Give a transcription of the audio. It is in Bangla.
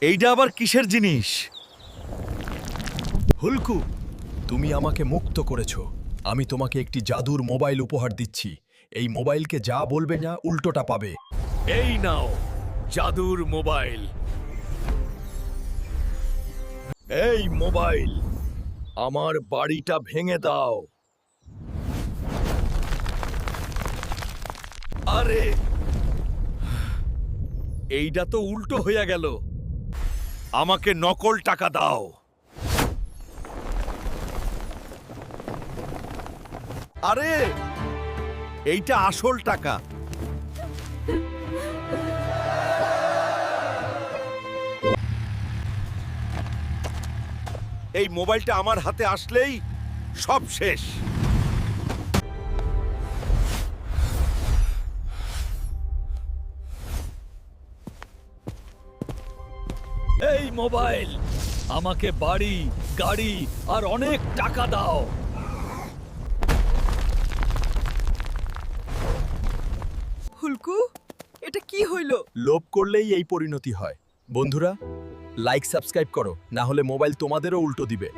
এইটা আবার কিসের জিনিস? হুলকু, তুমি আমাকে মুক্ত করেছো। আমি তোমাকে একটি জাদুর মোবাইল উপহার দিচ্ছি। এই মোবাইলকে যা বলবে না উল্টোটা পাবে। এই নাও জাদুর মোবাইল। এই মোবাইল, আমার বাড়িটা ভেঙে দাও। আরে এইটা তো উল্টো হইয়া গেল। আমাকে নকল টাকা দাও। আরে এইটা আসল টাকা। এই মোবাইলটা আমার হাতে আসলেই সব শেষ। এই মোবাইল, আমাকে বাড়ি, গাড়ি আর অনেক টাকা দাও। হুলকু, এটা কি হইল? লোভ করলেই এই পরিণতি হয়। বন্ধুরা, লাইক সাবস্ক্রাইব করো, না হলে মোবাইল তোমাদেরও উল্টো দিবে।